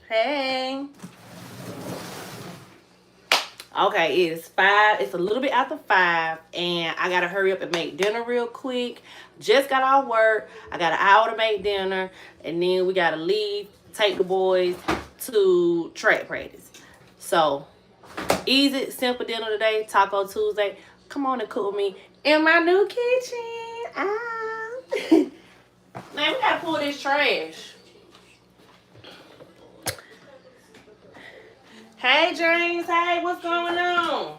Hey. Okay, it is 5. It's a little bit after 5, and I gotta hurry up and make dinner real quick. Just got off work. I got an hour to make dinner, and then we gotta leave, take the boys to track practice. So, easy, simple dinner today. Taco Tuesday. Come on and cook with me in my new kitchen. Man, we gotta pull this trash. Hey, James. Hey, what's going on?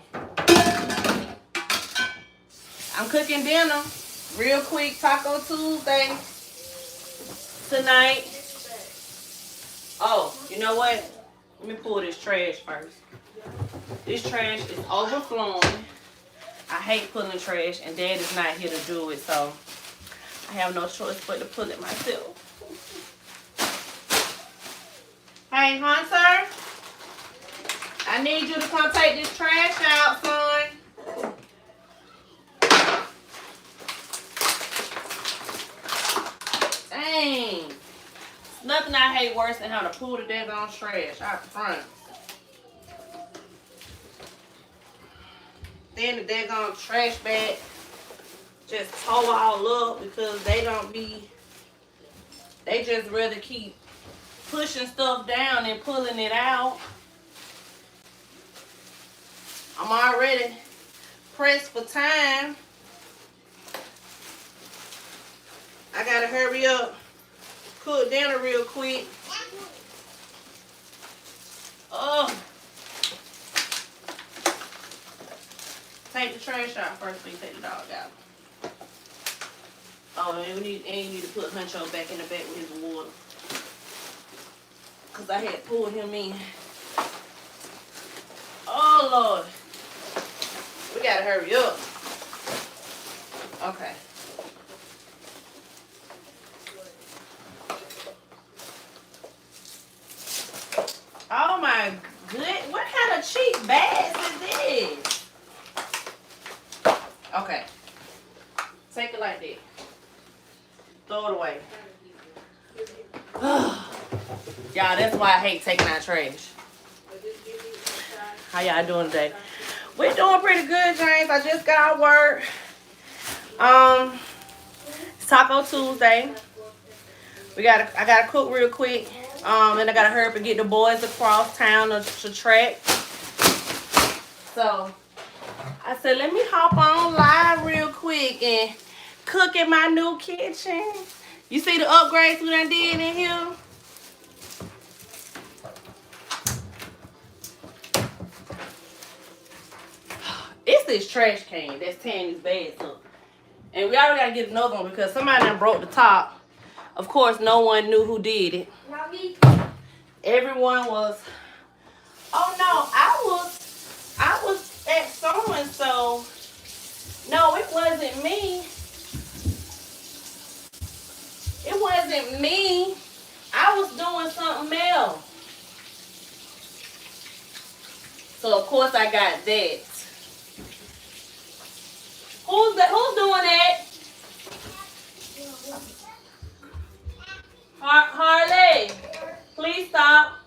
I'm cooking dinner real quick. Taco Tuesday tonight. Oh, you know what? Let me pull this trash first. This trash is overflowing. I hate pulling trash, and Dad is not here to do it, so I have no choice but to pull it myself. Hey, Hunter. I need you to come take this trash out, son. Dang. Nothing I hate worse than how to pull the daggone trash out front. Then the daggone trash bag just tore all up because they just rather keep pushing stuff down and pulling it out. I'm already pressed for time. I gotta hurry up, cook dinner real quick. Oh, take the trash out first before you take the dog out. Oh, and you need to put Huncho back in the back with his water, cause I had pulled him in. Oh Lord. We gotta hurry up. Okay. Oh my good. What kind of cheap bags is this? Okay. Take it like that. Throw it away. Y'all, that's why I hate taking out trash. How y'all doing today? We're doing pretty good, James. I just got out of work. It's Taco Tuesday. I gotta cook real quick. And I gotta hurry up and get the boys across town to track. So I said, let me hop on live real quick and cook in my new kitchen. You see the upgrades we done did in here? It's this trash can that's tearing these bags up. And we already gotta get another one because somebody done broke the top. Of course, no one knew who did it. Not me. Everyone was, oh no, I was at so-and-so. No, it wasn't me. It wasn't me. I was doing something else. So of course I got that. Who's doing that? Harley, please stop.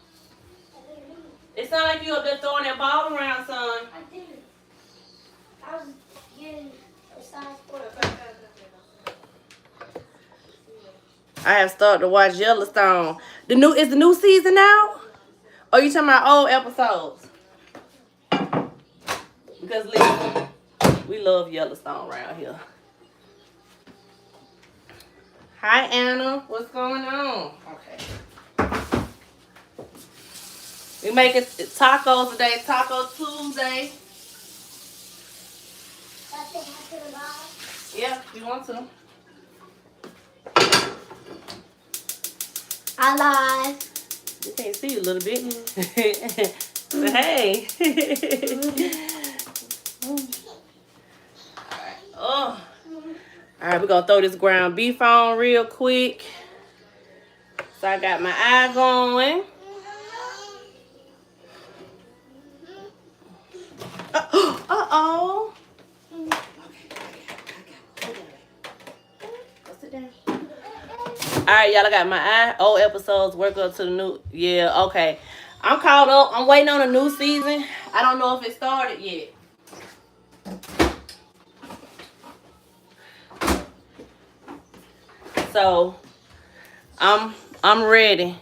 It sounds like you up there throwing that ball around, son. I didn't. I was getting a size 4. I have started to watch Yellowstone. Is the new season out? Or you talking about old episodes? Because listen, we love Yellowstone around here. Hi Anna, what's going on? Okay. We making tacos today, Taco Tuesday. Yeah, you want to. I lied. You can't see you a little bit. But hey. Alright. Oh. Alright, we're gonna throw this ground beef on real quick. So I got my eye going. Uh-oh. Okay. Go sit down. I right, y'all. I got my old episodes. Work up to the new. Yeah, okay. I'm caught up. I'm waiting on a new season. I don't know if it started yet. So I'm ready.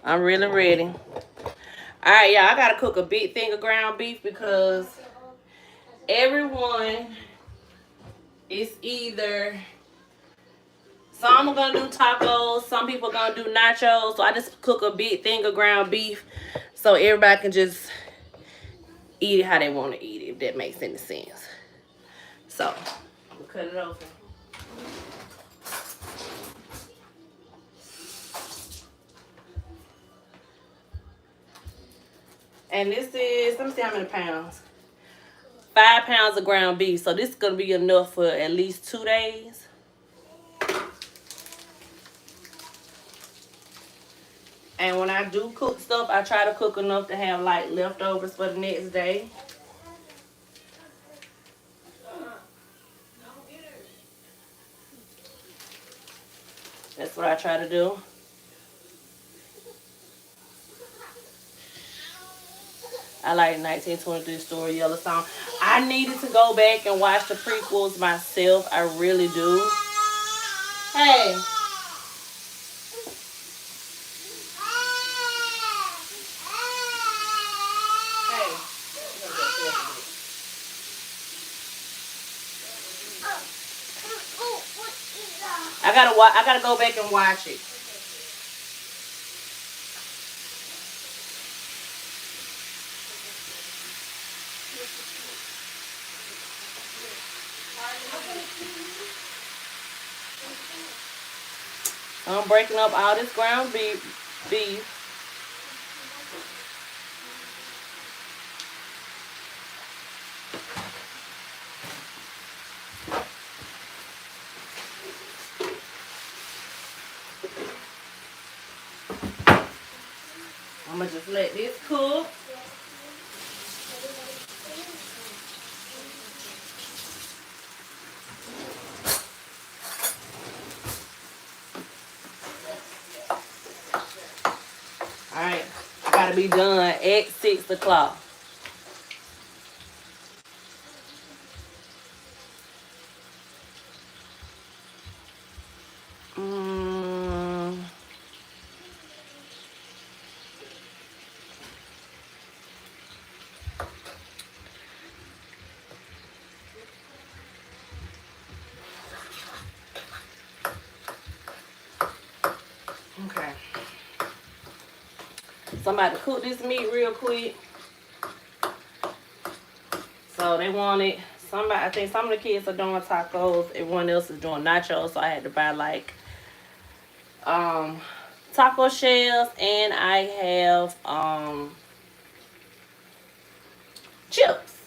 I'm really ready. All right, y'all. I gotta cook a big thing of ground beef because everyone is either some are gonna do tacos, some people are gonna do nachos. So I just cook a big thing of ground beef so everybody can just eat it how they want to eat it, if that makes any sense. So we'll cut it open. And this is, let me see how many pounds. 5 pounds of ground beef. So this is gonna be enough for at least 2 days. And when I do cook stuff, I try to cook enough to have like leftovers for the next day. That's what I try to do. I like 1923 story Yellowstone. I needed to go back and watch the prequels myself. I really do. Hey. I gotta go back and watch it. I'm breaking up all this ground beef. I'm gonna just let this cook. Alright, I gotta be done at 6 o'clock. Okay. So I'm about to cook this meat real quick. So they wanted somebody. I think some of the kids are doing tacos. Everyone else is doing nachos. So I had to buy like taco shells, and I have chips.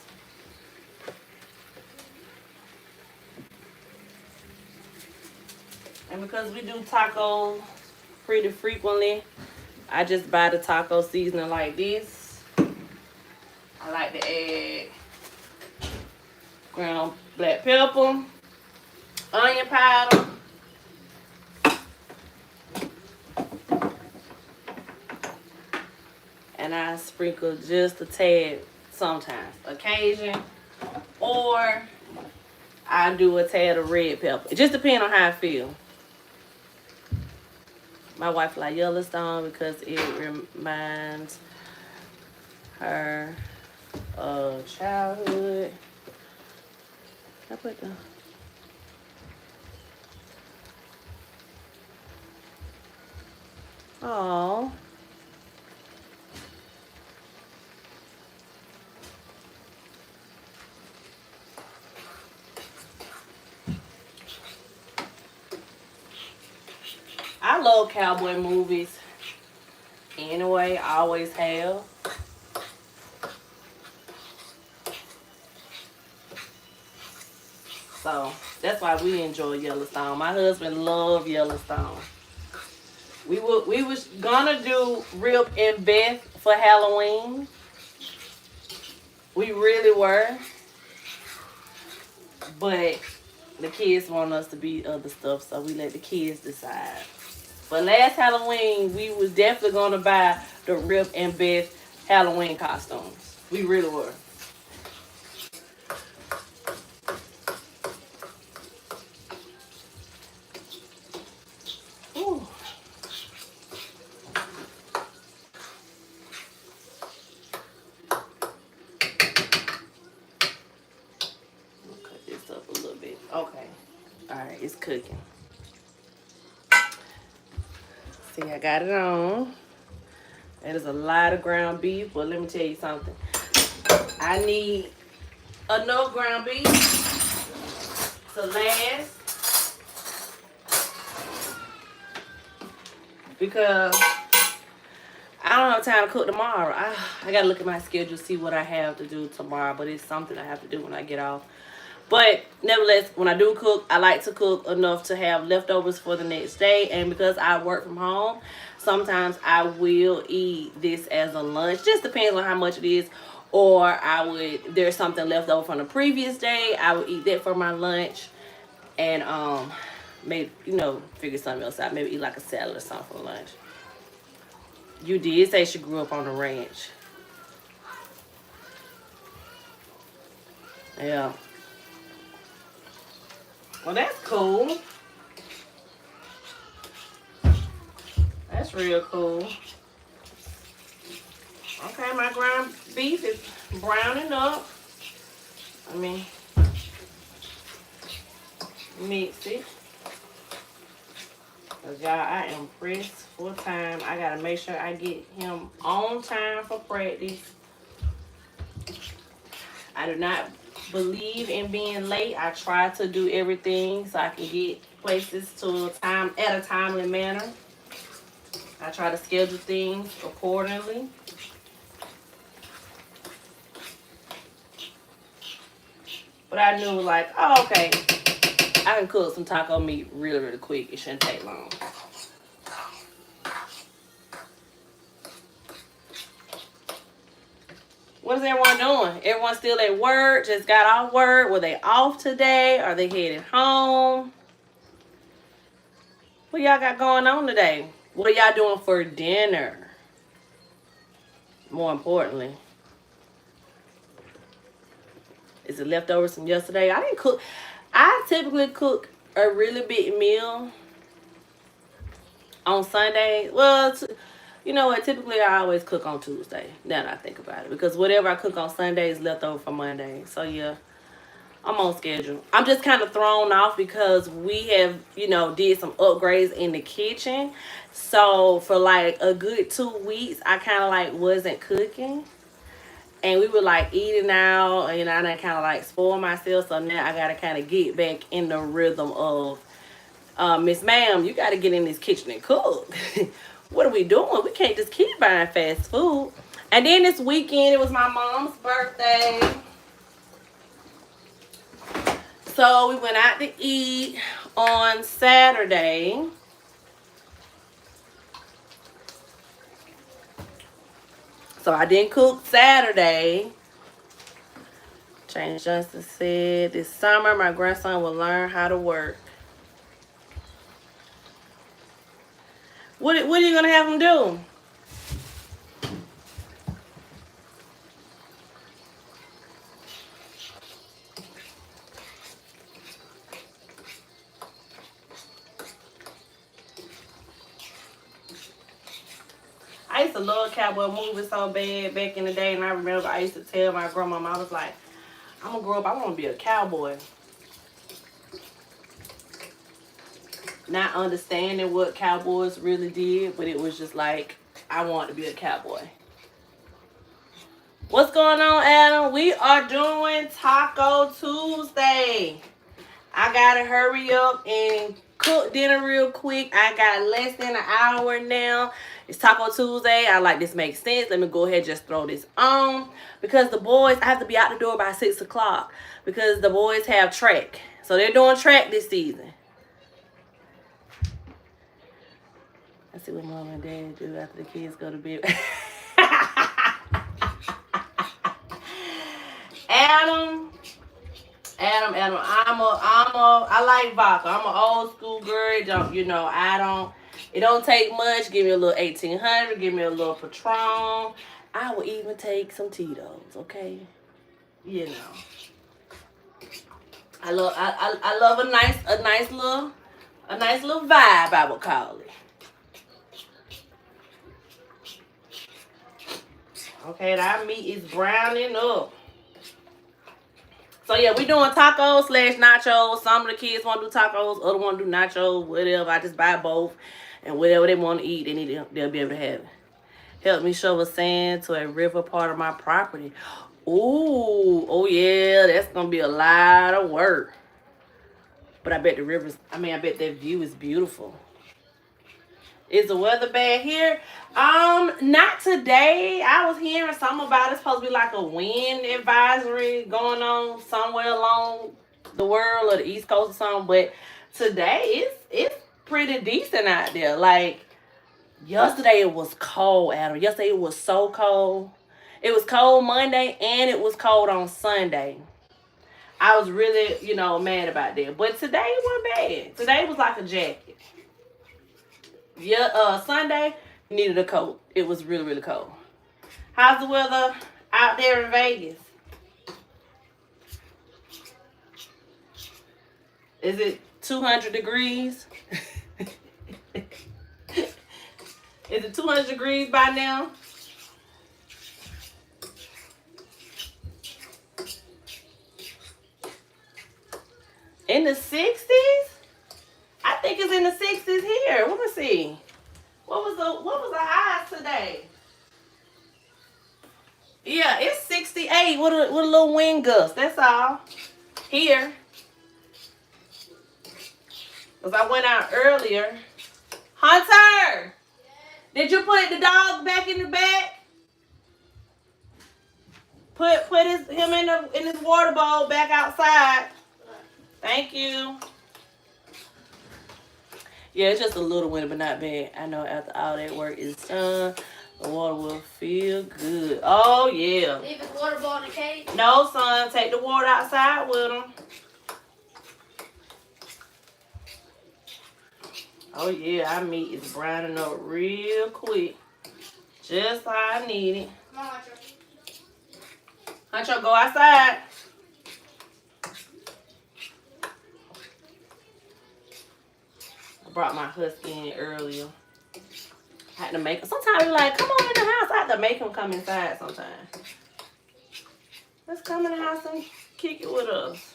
And because we do tacos pretty frequently, I just buy the taco seasoning like this. I like to add ground black pepper, onion powder, and I sprinkle just a tad sometimes, occasion, or I do a tad of red pepper. It just depends on how I feel. My wife like Yellowstone because it reminds her of childhood. I put the oh. I love cowboy movies. Anyway, I always have. So that's why we enjoy Yellowstone. My husband loved Yellowstone. We was gonna do Rip and Beth for Halloween. We really were. But the kids want us to be other stuff, so we let the kids decide. But last Halloween, we was definitely gonna buy the Rip and Beth Halloween costumes. We really were. Ooh. Cut this up a little bit. Okay. All right, it's cooking. See, I got it on. That is a lot of ground beef, but let me tell you something. I need enough ground beef to last because I don't have time to cook tomorrow. I gotta look at my schedule, see what I have to do tomorrow, but it's something I have to do when I get off. But nevertheless, when I do cook, I like to cook enough to have leftovers for the next day. And because I work from home, sometimes I will eat this as a lunch. Just depends on how much it is. Or there's something left over from the previous day, I would eat that for my lunch. And maybe, figure something else out. Maybe eat like a salad or something for lunch. You did say she grew up on the ranch. Yeah. Well, that's cool. That's real cool. Okay, my ground beef is browning up. I mean, mix it. Cause y'all, I am pressed for time. I gotta make sure I get him on time for practice. I do not believe in being late. I try to do everything so I can get places to time at a timely manner. I try to schedule things accordingly. But I knew like, oh, okay, I can cook some taco meat really, really quick. It shouldn't take long. What is everyone doing? Everyone still at work? Just got off work? Were they off today? Are they headed home? What y'all got going on today? What are y'all doing for dinner? More importantly, is it leftovers from yesterday? I didn't cook. I typically cook a really big meal on Sunday. Well, you know what? Typically, I always cook on Tuesday. Now that I think about it, because whatever I cook on Sunday is left over for Monday. So yeah, I'm on schedule. I'm just kind of thrown off because we have, did some upgrades in the kitchen. So for like a good 2 weeks, I kind of like wasn't cooking. And we were like eating out, and I done kind of like spoil myself. So now I got to kind of get back in the rhythm of, Miss Ma'am, you got to get in this kitchen and cook. What are we doing? We can't just keep buying fast food. And then this weekend, it was my mom's birthday. So we went out to eat on Saturday. So I didn't cook Saturday. James Johnson said, this summer my grandson will learn how to work. What are you going to have him do? I used to love cowboy movies so bad back in the day, and I remember I used to tell my grandmama, I was like, I'm going to grow up, I want to be a cowboy. Not understanding what cowboys really did, but it was just like, I want to be a cowboy. What's going on, Adam? We are doing Taco Tuesday. I gotta hurry up and cook dinner real quick. I got less than an hour now. It's Taco Tuesday. I like this makes sense. Let me go ahead and just throw this on. Because the boys, I have to be out the door by 6 o'clock. Because the boys have track. So they're doing track this season. Let's see what mom and dad do after the kids go to bed. Adam, Adam, I like vodka. I'm an old school girl. Don't it don't take much. Give me a little 1800. Give me a little Patron. I will even take some Tito's. Okay, you know. I love a nice little vibe. I would call it. Okay, that meat is browning up. So yeah, we doing tacos / nachos. Some of the kids want to do tacos, other want to do nachos, whatever. I just buy both, and whatever they want to eat, they'll be able to have it. Help me shovel sand to a river part of my property. Ooh, oh yeah, that's gonna be a lot of work. But I bet I bet that view is beautiful. Is the weather bad here? Not today. I was hearing something about it's supposed to be like a wind advisory going on somewhere along the world or the East Coast or something. But today it's pretty decent out there. Like yesterday it was cold, Adam. Yesterday it was so cold. It was cold Monday and it was cold on Sunday. I was really, mad about that. But today it wasn't bad. Today was like a jacket. Yeah, Sunday, needed a coat. It was really, really cold. How's the weather out there in Vegas? Is it 200 degrees? Is it 200 degrees by now? In the 60s? I think it's in the 60s here. Let me see. What was the highs today? Yeah, it's 68 with a little wind gust. That's all. Here. Because I went out earlier. Hunter! Did you put the dog back in the bag? Put him in his water bowl back outside. Thank you. Yeah, it's just a little winter, but not bad. I know after all that work is done, the water will feel good. Oh, yeah. Leave his water bowl in the cage? No, son. Take the water outside with him. Oh, yeah. Our meat is browning up real quick. Just how I need it. Come on, Hunter. Hunter, go outside. Brought my husky in earlier. I had to make him. Sometimes you're like, come on in the house. I have to make him come inside sometimes. Let's come in the house and kick it with us.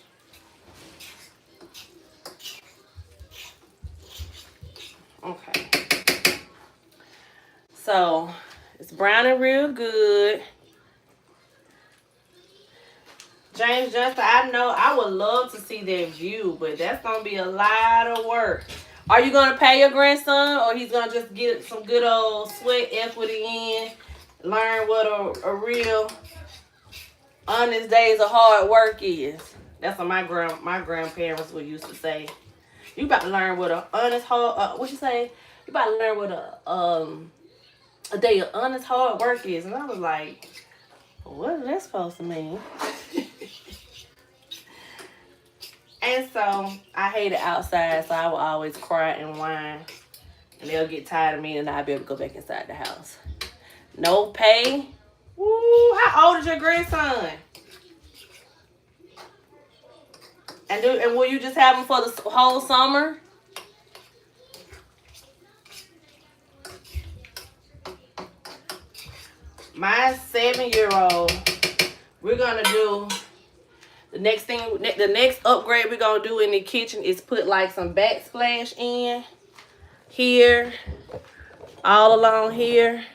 Okay. So it's browning real good. James Justin, I know I would love to see that view, but that's gonna be a lot of work. Are you going to pay your grandson, or he's going to just get some good old sweat equity in, learn what a real honest days of hard work is? That's what my grandparents would used to say. You about to learn what a honest hard what you say? You about to learn what a day of honest hard work is. And I was like, what is that supposed to mean? And so I hated outside, so I would always cry and whine. And they'll get tired of me and I'll be able to go back inside the house. No pay. Woo, how old is your grandson? And will you just have him for the whole summer? My 7-year-old, we're gonna do the next upgrade we're gonna do in the kitchen is put like some backsplash in here, all along here.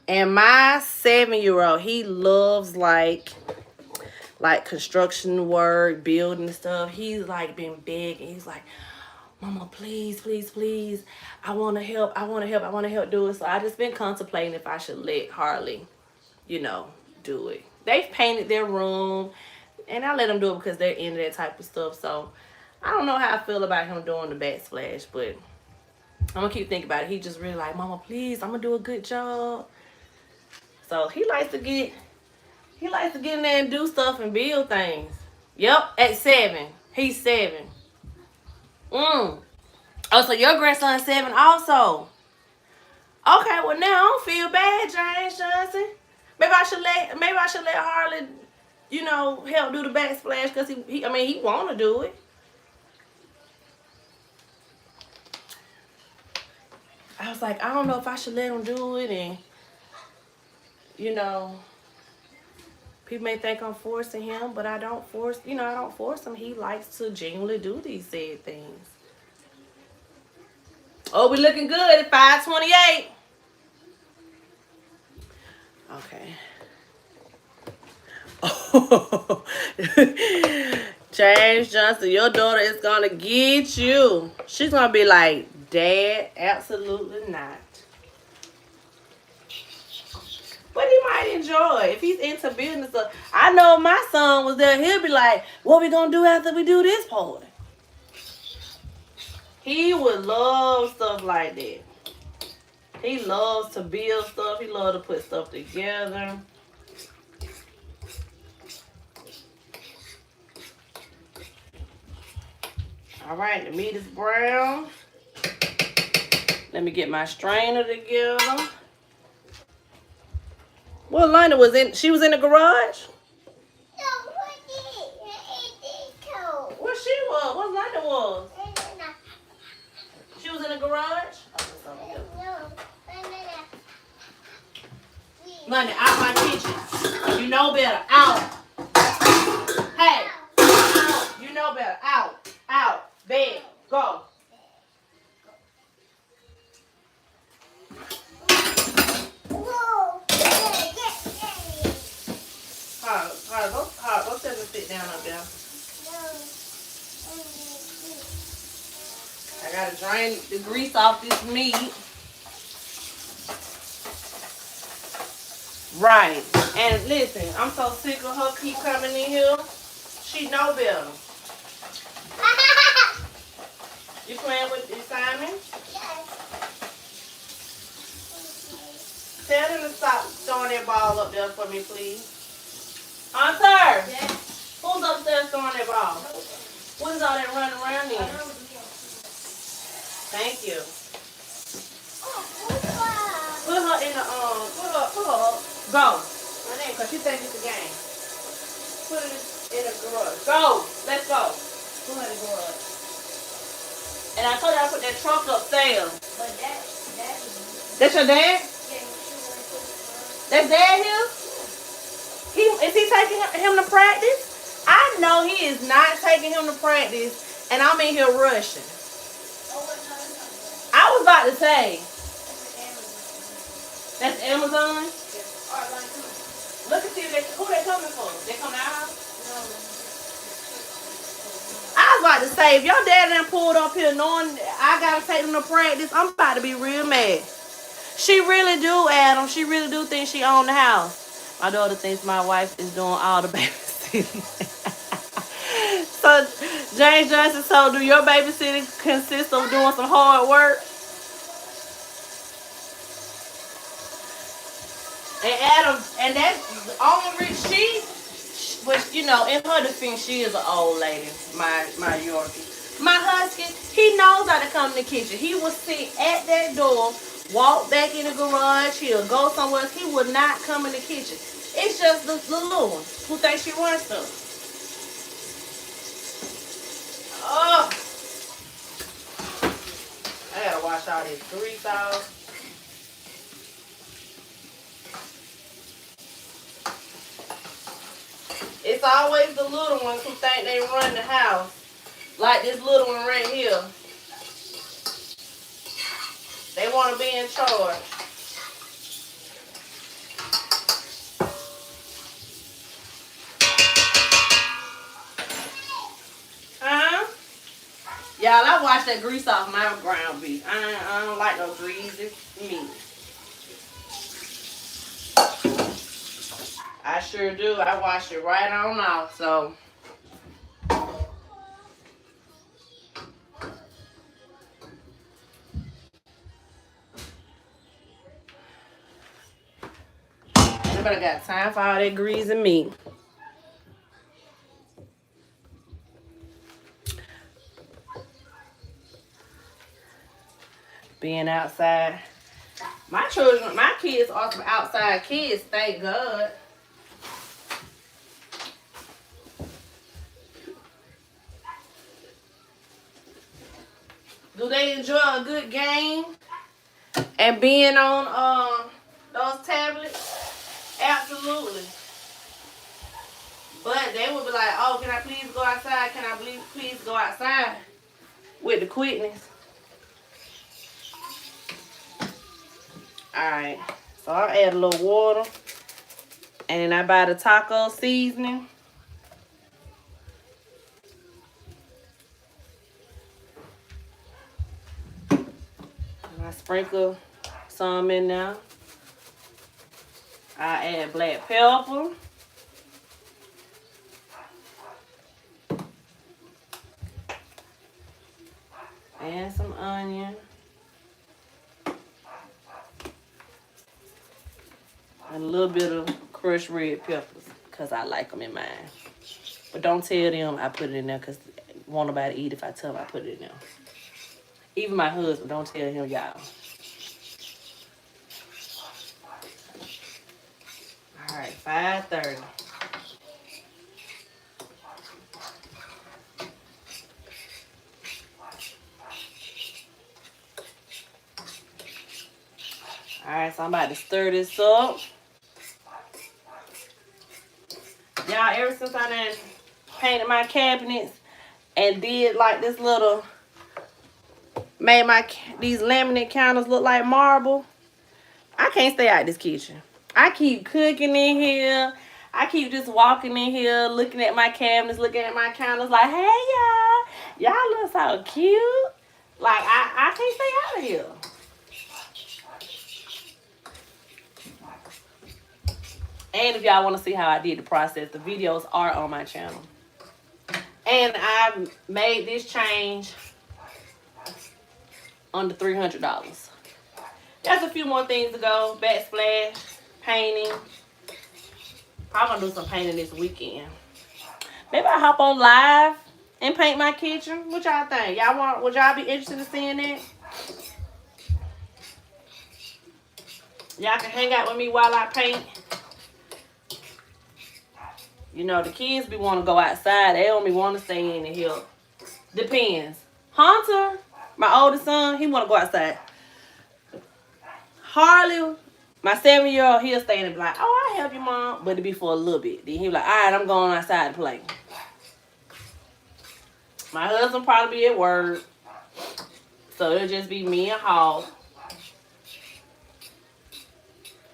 And my 7-year-old, he loves like construction work, building stuff. He's like been big and he's like, Mama, please, please, please. I wanna help do it. So I just been contemplating if I should let Harley, do it. They've painted their room, and I let them do it because they're into that type of stuff. So I don't know how I feel about him doing the backsplash, but I'm gonna keep thinking about it. He just really like, Mama, please, I'm gonna do a good job. So he likes to get in there and do stuff and build things. Yep, at 7. He's 7. Oh, so your grandson's 7 also. Okay, well now I don't feel bad, James Johnson. Maybe I should let Harley, help do the backsplash because he want to do it. I was like, I don't know if I should let him do it, and you know, people may think I'm forcing him, but I don't force him. He likes to genuinely do these said things. Oh, we looking good at 5:28. Okay. James Johnson, your daughter is gonna get you. She's gonna be like, Dad, absolutely not. But he might enjoy it if he's into business stuff. I know if my son was there, he'll be like, what we gonna do after we do this party? He would love stuff like that. He loves to build stuff. He loves to put stuff together. All right, the meat is brown. Let me get my strainer together. Well, Lena was in. She was in the garage. No, what did Where she was? What Lena was? She was in the garage. Lena, out my kitchen. You know better. Out. Hey. Out. You know better. Out. Out. Bed. Go. Go sit down up there. I gotta drain the grease off this meat. Right. And listen, I'm so sick of her keep coming in here. She know better. You playing with the Simon? Tell them to stop throwing that ball up there for me, please. Hunter! Yes. Who's upstairs throwing that ball? What is all that running around in? Thank you. Put her in the put her up. Go. My name, cause she thinks it's a game. Put it in the garage. Go. Let's go. Put her in the garage. And I told you I put that truck upstairs. But that's your dad? Yeah. That's dad here? Is he taking him to practice? I know he is not taking him to practice, and I'm in here rushing. I was about to say. That's Amazon? Look and see who they coming for. They coming out? I was about to say, if your dad done pulled up here knowing I gotta take them to practice, I'm about to be real mad. She really do, Adam. She really do think she own the house. My daughter thinks my wife is doing all the babysitting. So, James Johnson, so do your babysitting consist of doing some hard work? And Adam, and that's only she, which, in her defense, she is an old lady, my Yorkie. My husky, he knows how to come in the kitchen. He will sit at that door, walk back in the garage, he'll go somewhere else. He will not come in the kitchen. It's just the little one who thinks she runs stuff. Oh, I gotta wash all this grease off. It's always the little ones who think they run the house. Like this little one right here. They want to be in charge. Huh? Y'all, I wash that grease off my ground beef. I don't like no greasy meat. I sure do. I wash it right on off, so. Nobody got time for all that greasy meat. being outside. My children, my kids are some outside kids, thank God. Do they enjoy a good game and being on those tablets? Absolutely. But they would be like, oh, can I please go outside? Can I please go outside? With the quickness. Alright. So I'll add a little water. And then I buy the taco seasoning. And I sprinkle some in there. I add black pepper. And some onion. And a little bit of crushed red peppers. Because I like them in mine. But don't tell them I put it in there because won't nobody eat if I tell them I put it in there. Even my husband, don't tell him y'all. Alright, 5:30. Alright, so I'm about to stir this up. Y'all, ever since I done painted my cabinets and did like this little, made these laminate counters look like marble, I can't stay out this kitchen. I keep cooking in here. I keep just walking in here, looking at my cabinets, looking at my counters like, hey, y'all. Y'all look so cute. Like, I can't stay out of here. And if y'all want to see how I did the process, the videos are on my channel. And I made this change under $300. There's a few more things to go. Backsplash, painting. Probably gonna do some painting this weekend. Maybe I'll hop on live and paint my kitchen. What y'all think? Would y'all be interested in seeing that? Y'all can hang out with me while I paint. You know, the kids be want to go outside. They don't be want to stay in here. Depends. Hunter, my oldest son, he want to go outside. Harley, my 7-year-old, he'll stay in and be like, oh, I'll help you, Mom. But it'll be for a little bit. Then he'll be like, all right, I'm going outside to play. My husband probably be at work. So it'll just be me and Hall.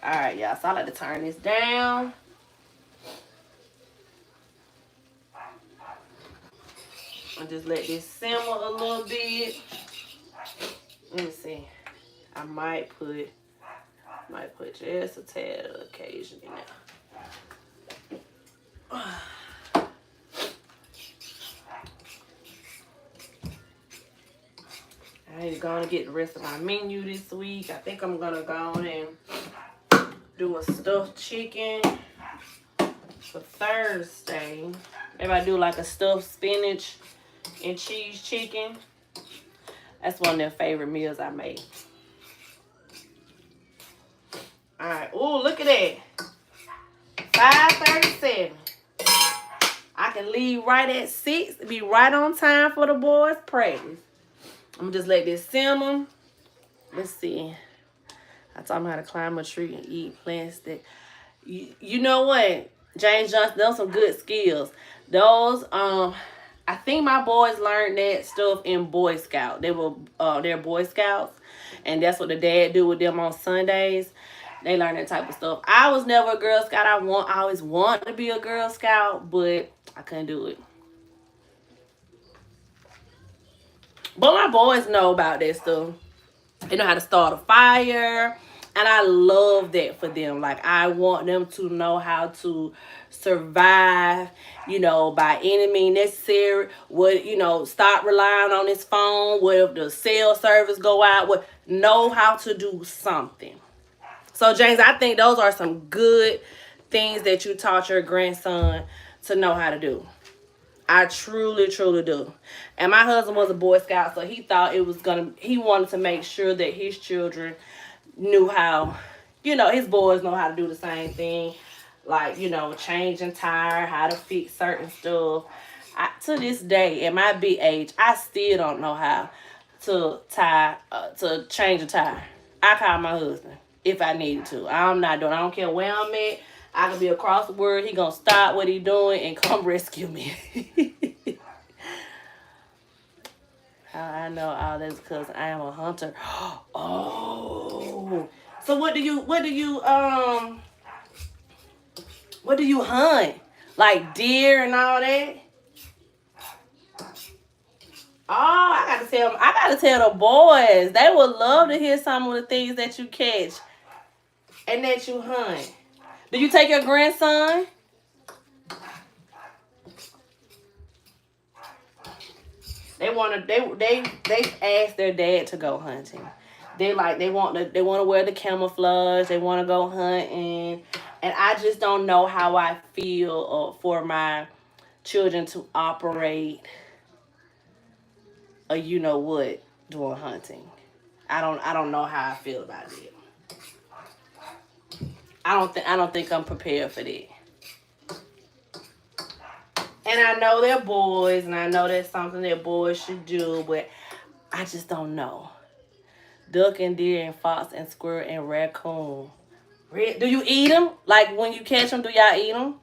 All right, y'all. So I like to turn this down. And just let this simmer a little bit. Let me see. I might put just a tad of occasion in there. I ain't gonna get the rest of my menu this week. I think I'm gonna go on and do a stuffed chicken for Thursday. Maybe I do like a stuffed spinach and cheese chicken. That's one of their favorite meals I make. Alright, oh, look at that. 5:37. I can leave right at 6. Be right on time for the boys' practice. I'm gonna just let this simmer. Let's see. I taught him how to climb a tree and eat plastic. You know what? James Johnson, those some good skills. Those, I think my boys learned that stuff in Boy Scout. They're Boy Scouts. And that's what the dad do with them on Sundays. They learn that type of stuff. I was never a Girl Scout. I always wanted to be a Girl Scout, but I couldn't do it. But my boys know about that stuff. They know how to start a fire. And I love that for them. Like, I want them to know how to survive, you know, by any means necessary. What, you know, stop relying on this phone. What if the cell service go out? Know how to do something. So, James, I think those are some good things that you taught your grandson to know how to do. I truly, truly do. And my husband was a Boy Scout, so he thought he wanted to make sure that his children knew how, his boys know how to do the same thing. Like, changing tire, how to fix certain stuff. To this day, at my big age, I still don't know how to change a tire. I call my husband if I needed to. I'm not doing. I don't care where I'm at. I can be across the world. He gonna stop what he doing and come rescue me. I know all this because I am a hunter. Oh, so what do you hunt? Like deer and all that? Oh, I gotta tell the boys. They would love to hear some of the things that you catch and that you hunt. Do you take your grandson? They ask their dad to go hunting. They want to wear the camouflage. They want to go hunting, and I just don't know how I feel for my children to operate a what doing hunting. I don't know how I feel about it. I don't think I'm prepared for that. And I know they're boys, and I know that's something that boys should do, but I just don't know. Duck and deer and fox and squirrel and raccoon. Do you eat them? Like when you catch them, do y'all eat them?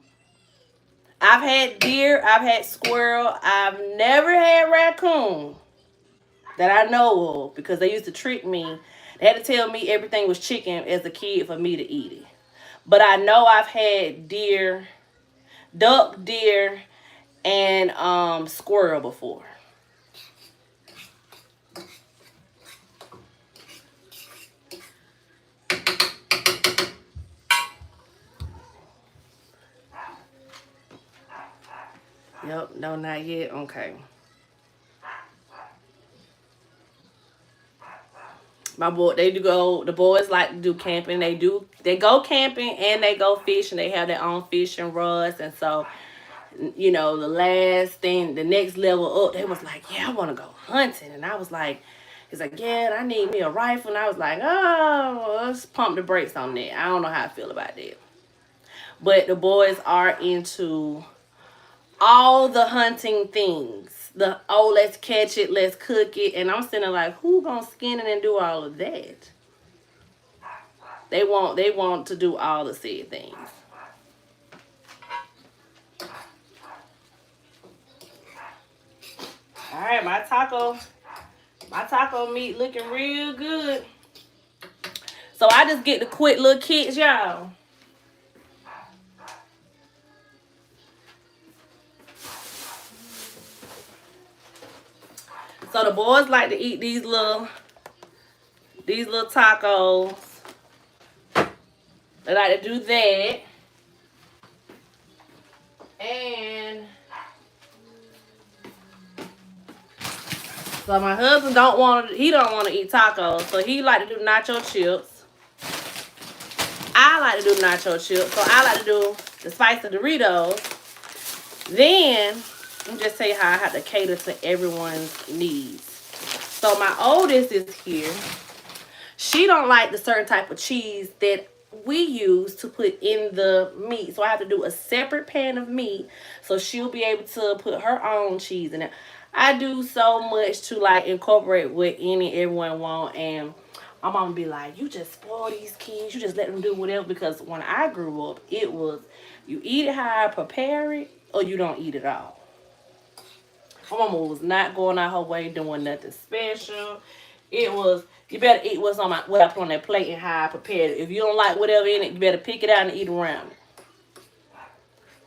I've had deer, I've had squirrel, I've never had raccoon that I know of because they used to trick me. They had to tell me everything was chicken as a kid for me to eat it. But I know I've had deer, duck, deer, and squirrel before. Yep, no, not yet. Okay. The boys like to do camping. They go camping and they go fishing. They have their own fishing rods. And so, the next level up, they was like, yeah, I want to go hunting. And I was like, he's like, yeah, I need me a rifle. And I was like, oh, let's pump the brakes on that. I don't know how I feel about that. But the boys are into all the hunting things. Let's catch it, let's cook it. And I'm sitting there like, who gonna skin it and do all of that? They want to do all the said things. All right, my taco meat looking real good. So I just get the quick little kicks, y'all. So the boys like to eat these little tacos. They like to do that. And so my husband don't want to eat tacos, so he like to do nacho chips. I like to do nacho chips, so I like to do the spicy Doritos. Then let me just tell you how I have to cater to everyone's needs. So my oldest is here. She don't like the certain type of cheese that we use to put in the meat. So I have to do a separate pan of meat so she'll be able to put her own cheese in it. I do so much to like incorporate what everyone want, and my mama be like, you just spoil these kids, you just let them do whatever. Because when I grew up, it was you eat it how I prepare it or you don't eat it at all. My mama was not going out her way doing nothing special. It was, you better eat what I put on that plate and how I prepared it. If you don't like whatever in it, you better pick it out and eat around it.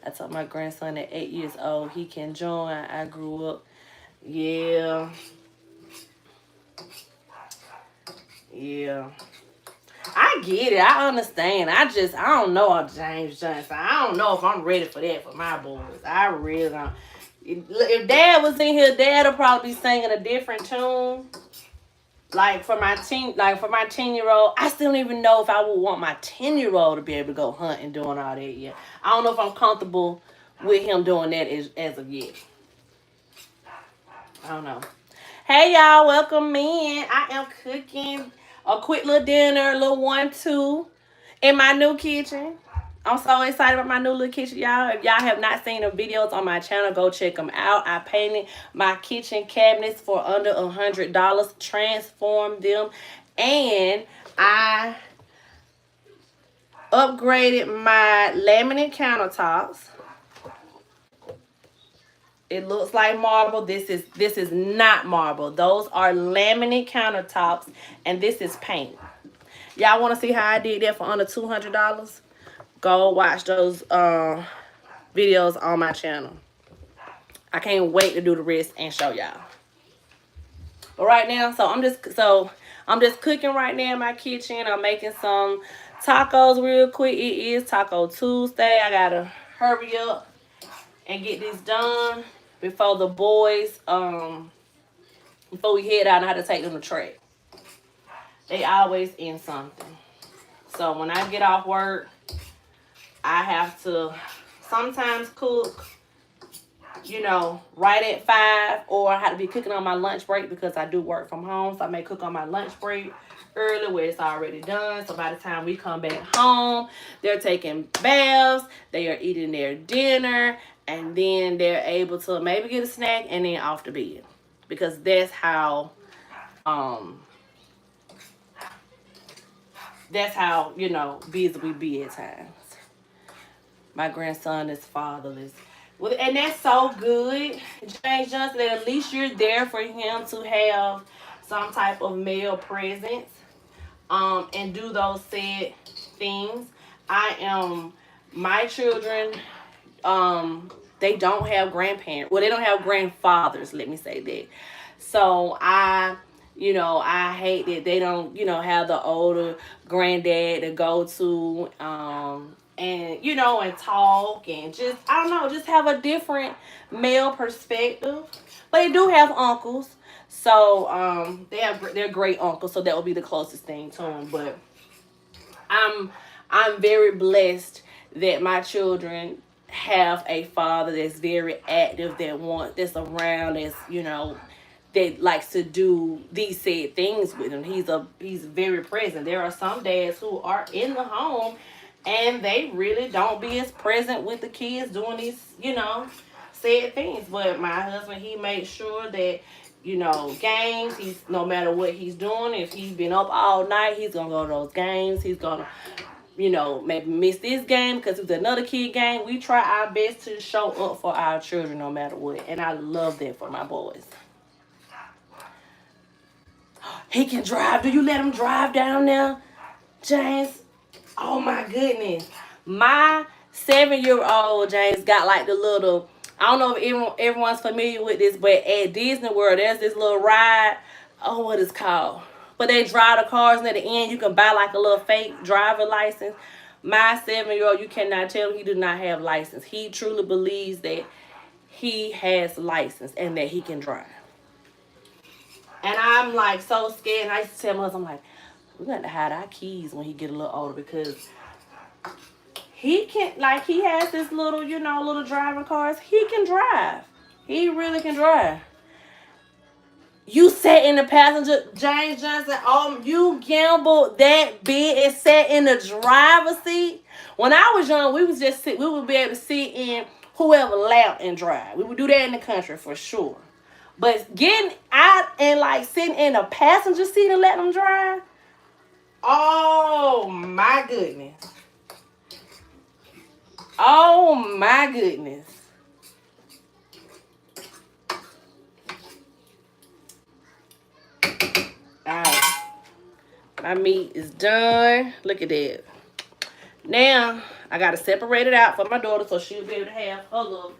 I told my grandson at 8 years old he can join. I grew up. Yeah. I get it. I understand. I don't know of James Johnson. I don't know if I'm ready for that for my boys. I really don't. If Dad was in here, Dad will probably be singing a different tune. Like for my 10-year-old, I still don't even know if I would want my 10-year-old to be able to go hunt and doing all that yet. I don't know if I'm comfortable with him doing that as of yet. I don't know. Hey y'all, welcome in. I am cooking a quick little dinner, a little 1-2 in my new kitchen. I'm so excited about my new little kitchen, y'all. If y'all have not seen the videos on my channel, go check them out. I painted my kitchen cabinets for under $100, transformed them, and I upgraded my laminate countertops. It looks like marble. This is not marble. Those are laminate countertops, and this is paint. Y'all want to see how I did that for under $200? Go watch those videos on my channel. I can't wait to do the rest and show y'all. But right now, I'm just cooking right now in my kitchen. I'm making some tacos real quick. It is Taco Tuesday. I gotta hurry up and get this done before the boys before we head out and I have to take them to track. They always in something. So when I get off work, I have to sometimes cook, right at 5, or I have to be cooking on my lunch break because I do work from home. So I may cook on my lunch break early where it's already done. So by the time we come back home, they're taking baths, they are eating their dinner, and then they're able to maybe get a snack and then off to bed. Because um that's how, busy we be at times. My grandson is fatherless. Well, and that's so good, James Johnson, that at least you're there for him to have some type of male presence, and do those said things. My children, they don't have grandparents. Well, they don't have grandfathers, let me say that. So I hate that they don't, have the older granddad to go to, and talk and just, I don't know, just have a different male perspective. But they do have uncles. So they have their great uncles, so that would be the closest thing to them. But I'm I'm very blessed that my children have a father that's very active, that's around, that likes to do these said things with him. He's very present. There are some dads who are in the home and they really don't be as present with the kids doing these, said things. But my husband, he makes sure that, games, he's no matter what he's doing, if he's been up all night, he's gonna go to those games. He's gonna, maybe miss this game because it's another kid game. We try our best to show up for our children no matter what. And I love that for my boys. He can drive. Do you let him drive down there, James? Oh my goodness. My 7-year-old James got like the little, I don't know if everyone's familiar with this, but at Disney World, there's this little ride. Oh, what is it called? But they drive the cars, and at the end, you can buy like a little fake driver license. My 7-year-old, you cannot tell him he do not have license. He truly believes that he has license and that he can drive. And I'm like so scared. And I used to tell my husband, I'm like, we're going to hide our keys when he get a little older because he can, like, he has this little, little driving cars. He can drive. He really can drive. You sat in the passenger, James Johnson, you gambled that big and sat in the driver's seat. When I was young, we would be able to sit in whoever lap and drive. We would do that in the country for sure. But getting out and like sitting in a passenger seat and letting them drive, oh my goodness. Oh my goodness. Alright. My meat is done. Look at that. Now, I got to separate it out for my daughter so she'll be able to have her little.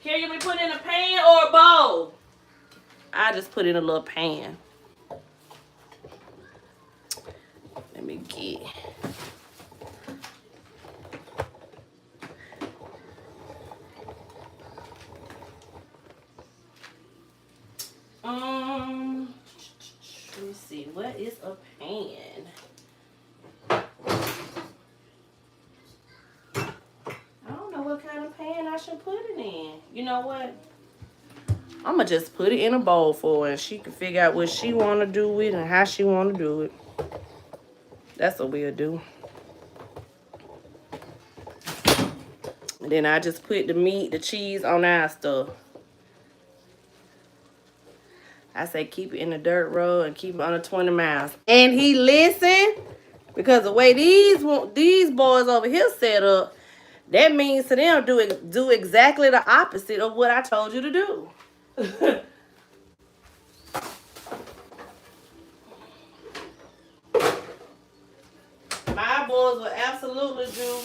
Can you be put in a pan or a bowl? I just put in a little pan. Let me get. Let me see. What is a pan? I don't know what kind of pan I should put it in. You know what? I'ma just put it in a bowl for her and she can figure out what she wanna do with it and how she wanna do it. That's what we'll do. And then I just put the meat, the cheese on our stuff. I say keep it in the dirt road and keep it under 20 miles. And he listened because the way these boys over here set up, that means to them do exactly the opposite of what I told you to do. My boys will absolutely do.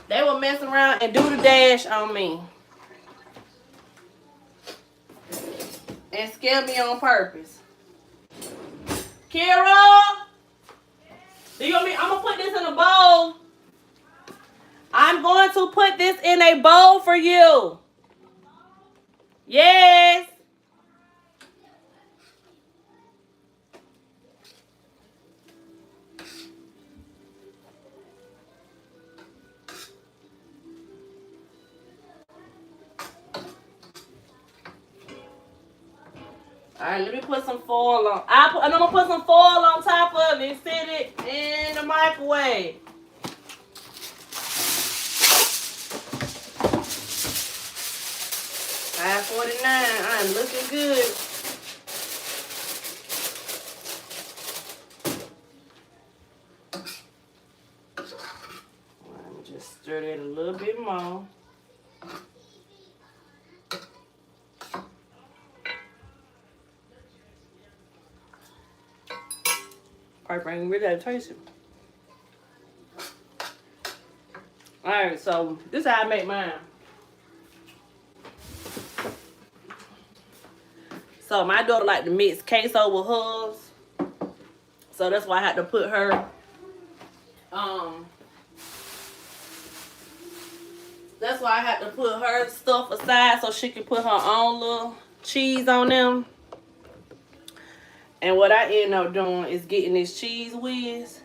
They will mess around and do the dash on me. And scare me on purpose. Kira! Do you want me? I'm going to put this in a bowl. I'm going to put this in a bowl for you. Yes. All right, let me put some foil on. I'm going to put some foil on top of it and set it in the microwave. $5.49. I'm looking good. Let me just stir that a little bit more. Probably bring rid of that taste. Alright, so this is how I make mine. So my daughter like to mix queso with hers. So that's why I had to put her that's why I had to put her stuff aside so she can put her own little cheese on them. And what I end up doing is getting this cheese whiz.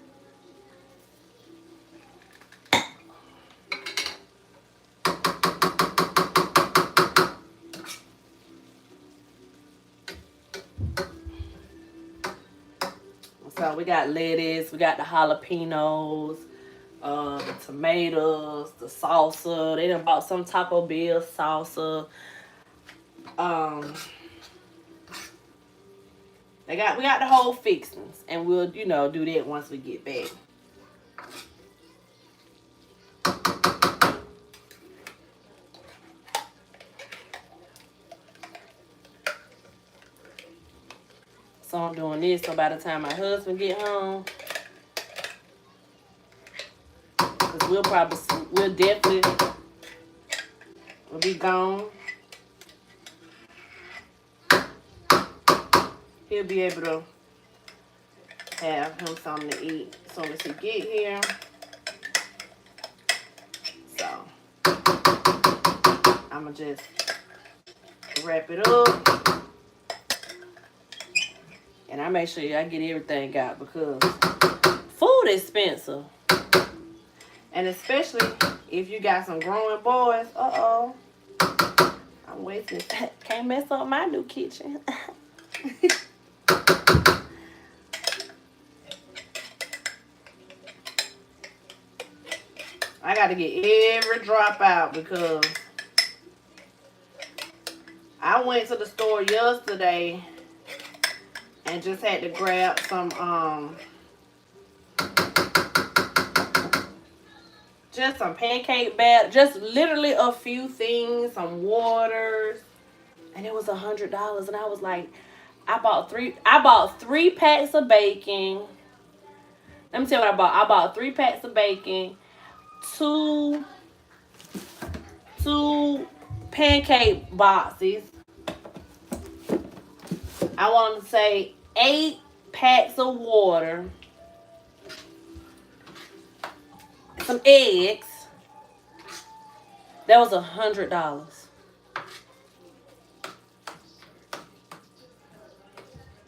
So we got lettuce, we got the jalapenos, the tomatoes, the salsa. They done bought some Taco Bell salsa. We got the whole fixings, and we'll do that once we get back. So I'm doing this so by the time my husband get home, because we'll definitely be gone. He'll be able to have him something to eat as soon as he get here. So I'ma just wrap it up. And I make sure I get everything out because food is expensive. And especially if you got some growing boys. Uh-oh. I'm wasting. Can't mess up my new kitchen. I got to get every drop out because I went to the store yesterday and just had to grab some just some pancake batter, just literally a few things, some waters, and it was $100. And I was like, I bought three packs of bacon. Let me tell you what I bought. I bought 3 packs of bacon, two pancake boxes. I want to say 8 packs of water, some eggs. That was $100.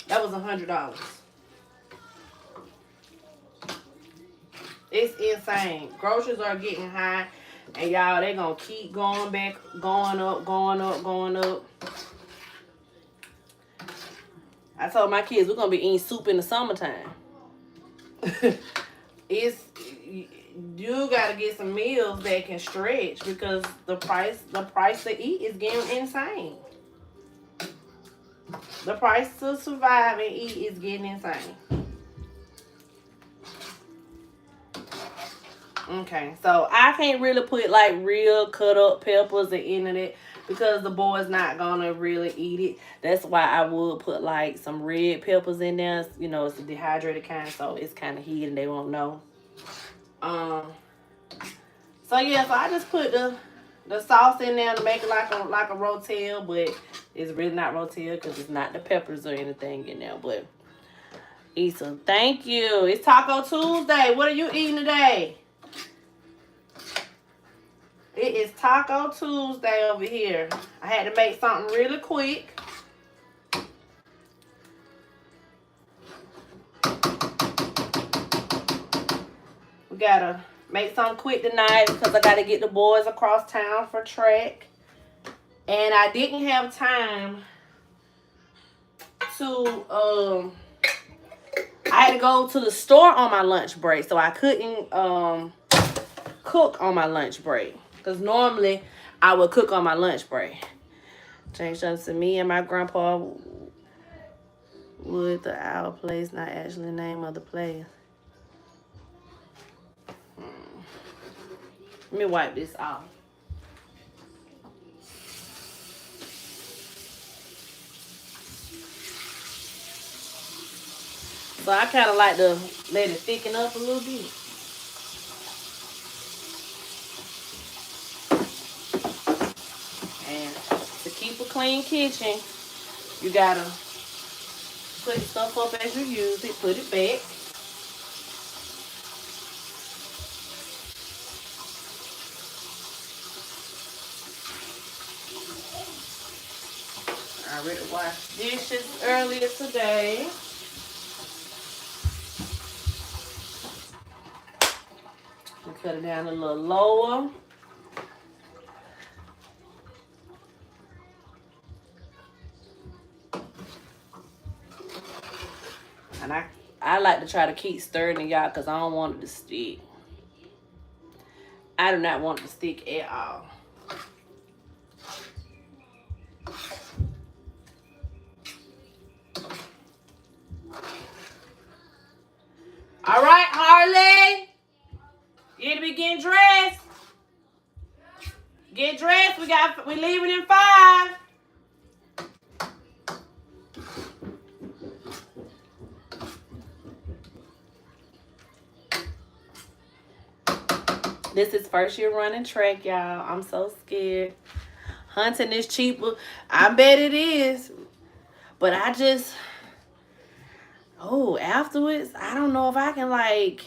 That was $100. It's insane. Groceries are getting high. And y'all, they gonna keep going back, going up, going up, going up. I told my kids we're gonna be eating soup in the summertime. It's you gotta get some meals that can stretch because the price to eat is getting insane. The price to survive and eat is getting insane. Okay, so I can't really put like real cut up peppers and any of that because the boy's not gonna really eat it. That's why I would put like some red peppers in there. You know, it's a dehydrated kind, so it's kind of hidden. They won't know. Um. So yeah, so I just put the sauce in there to make it like a rotel, but it's really not rotel because it's not the peppers or anything in there. But Issa, thank you. It's Taco Tuesday. What are you eating today? It is Taco Tuesday over here. I had to make something really quick. We gotta make something quick tonight because I gotta get the boys across town for track. And I didn't have time to I had to go to the store on my lunch break, so I couldn't cook on my lunch break. Because normally I would cook on my lunch break. Changed up to me and my grandpa would the our place, not actually the name of the place. Let me wipe this off. So I kind of like to let it thicken up a little bit. And to keep a clean kitchen, you gotta put stuff up as you use it, put it back. I already washed dishes earlier today. Cut it down a little lower. And I like to try to keep stirring y'all because I don't want it to stick. I do not want it to stick at all. All right, Harley. You need to be getting dressed. Get dressed. We leaving in 5. This is first year running track, y'all. I'm so scared. Hunting is cheaper. I bet it is. But I just, afterwards, I don't know if I can like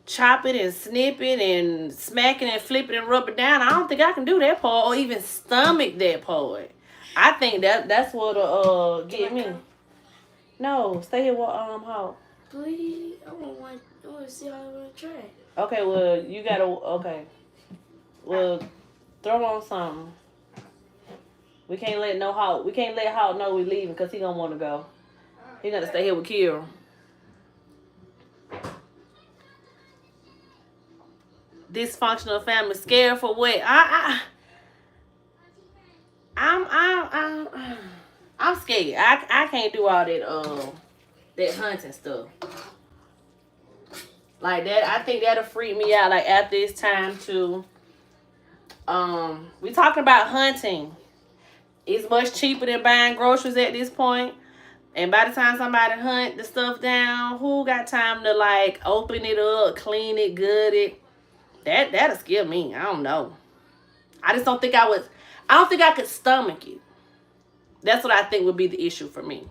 chop it and snip it and smack it and flip it and rub it down. I don't think I can do that part or even stomach that part. I think that's what'll get me. No, stay here with Hope. Please, I want to see how I run track. Okay, well you gotta well throw on something. We can't let Hawk know we leaving because he gonna want to go. He gotta stay here with Kira. Dysfunctional family, scared for what? I'm scared. I can't do all that hunting stuff. Like that, I think that'll freak me out. Like after it's time to we talking about hunting. It's much cheaper than buying groceries at this point. And by the time somebody hunt the stuff down, who got time to like open it up, clean it, good it? That'll scare me. I don't know. I just don't think I don't think I could stomach it. That's what I think would be the issue for me.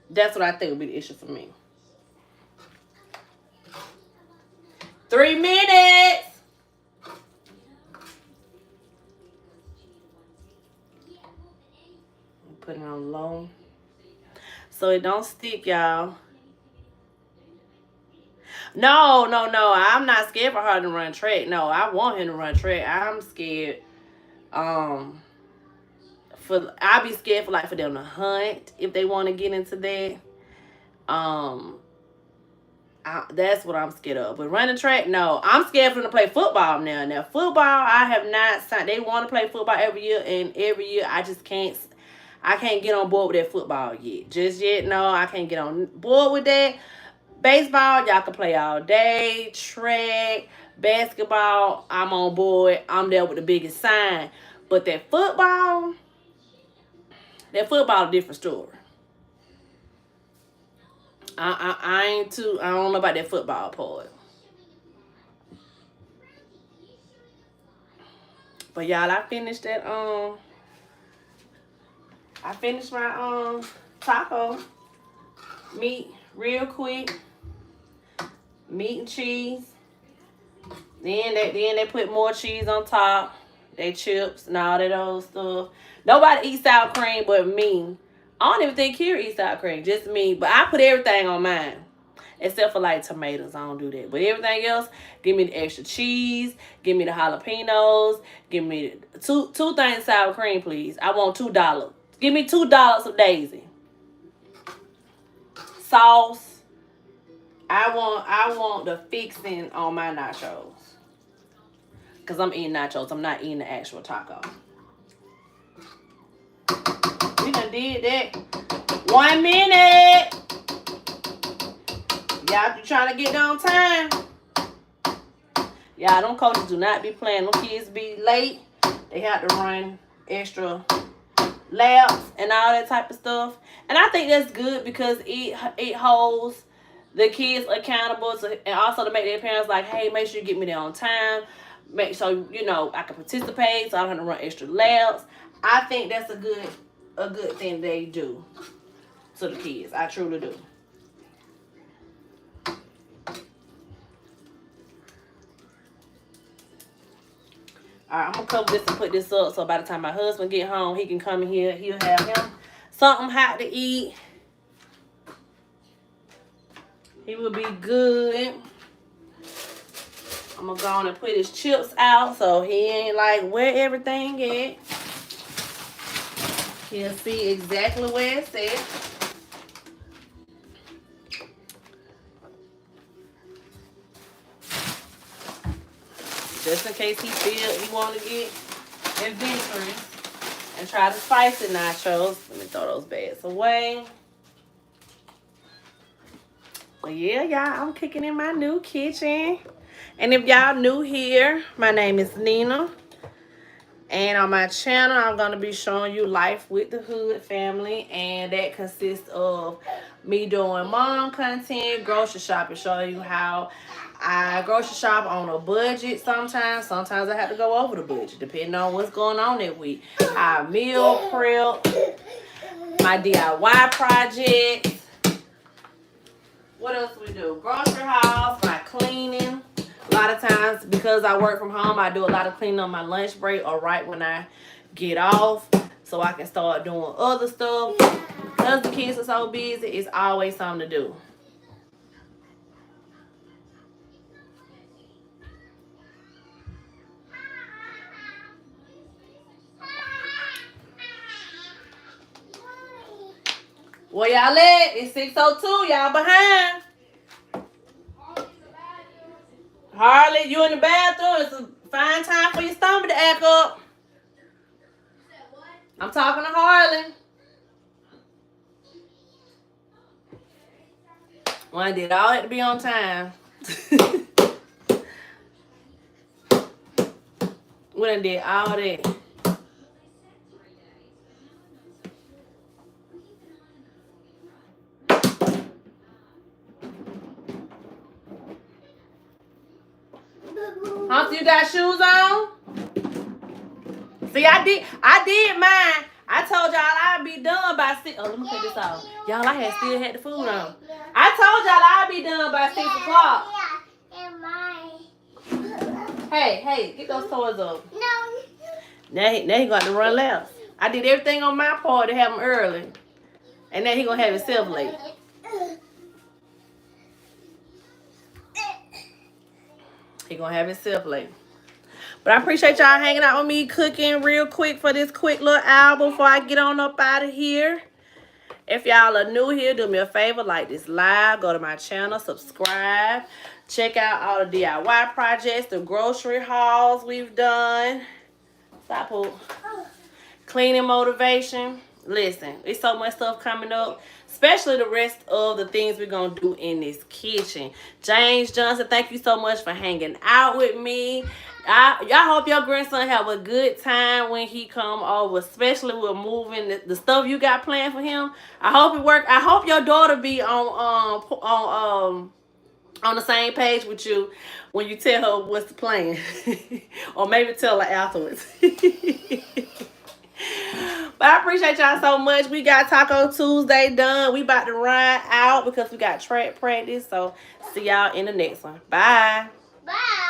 That's what I think would be the issue for me. 3 minutes. Put it on low so it don't stick, y'all. No, no, no. I'm not scared for her to run track. No, I want him to run track. I'm scared. Um, I'll be scared for them to hunt if they want to get into that. Um, that's what I'm scared of. But running track, no. I'm scared for them to play football now. Now football, I have not signed. They want to play football every year, and every year I just can't. I can't get on board with that football yet. Just yet, no. I can't get on board with that. Baseball, y'all can play all day. Track, basketball, I'm on board. I'm there with the biggest sign. But that football, a different story. I ain't too. I don't know about that football part. But y'all, I finished that. I finished my taco meat real quick. Meat and cheese. Then they put more cheese on top. They chips and all that old stuff. Nobody eats sour cream but me. I don't even think Kira eats sour cream, just me. But I put everything on mine. Except for like tomatoes. I don't do that. But everything else, give me the extra cheese. Give me the jalapenos. Give me two things sour cream, please. I want $2. Give me $2 of Daisy. Sauce. I want the fixing on my nachos. Because I'm eating nachos. I'm not eating the actual taco. We done did that. 1 minute. Y'all trying to get on time. Y'all, them coaches do not be playing. Them kids be late. They have to run extra laps and all that type of stuff. And I think that's good because it holds the kids accountable and also to make their parents like, hey, make sure you get me there on time. Make sure I can participate so I don't have to run extra laps. I think that's a good thing they do to the kids. I truly do. Alright, I'm gonna cover this and put this up so by the time my husband get home, he can come in here. He'll have him something hot to eat. He will be good. I'm gonna go on and put his chips out so he ain't like where everything at. He'll see exactly where it's at. Just in case he want to get adventurous and try the spicy nachos. Let me throw those bags away. But yeah, y'all, I'm kicking in my new kitchen. And if y'all new here, my name is Nina. And on my channel, I'm going to be showing you life with the Hood family. And that consists of me doing mom content, grocery shopping, showing you how I grocery shop on a budget sometimes. Sometimes I have to go over the budget, depending on what's going on that week. I meal prep, my DIY projects. What else we do? Grocery hauls, my cleaning. A lot of times, because I work from home, I do a lot of cleaning on my lunch break or right when I get off so I can start doing other stuff. Because the kids are so busy, it's always something to do. Where y'all at? It's 6:02. Y'all behind. Harley, you in the bathroom. It's a fine time for your stomach to act up. I'm talking to Harley. Well, I did all that to be on time. We done did all that. Humpty, you got shoes on? See, I did mine. I told y'all I'd be done by 6. Oh, let me take this off. Y'all, I still had the food on. I told y'all I'd be done by 6 o'clock. Hey, get those toys up. No. Now he got to run left. I did everything on my part to have him early. And now he gonna have himself late. He gonna have himself late. But I appreciate y'all hanging out with me, cooking real quick for this quick little hour before I get on up out of here. If y'all are new here, do me a favor, like this live, go to my channel, subscribe. Check out all the DIY projects, the grocery hauls we've done. Stop it. Cleaning motivation. Listen, it's so much stuff coming up, especially the rest of the things we're going to do in this kitchen. James Johnson, thank you so much for hanging out with me. Y'all hope your grandson have a good time when he come over, especially with moving the stuff you got planned for him. I hope it work. I hope your daughter be on the same page with you when you tell her what's the plan. Or maybe tell her afterwards. But I appreciate y'all so much. We got Taco Tuesday done. We about to run out because we got track practice. So see y'all in the next one. Bye. Bye.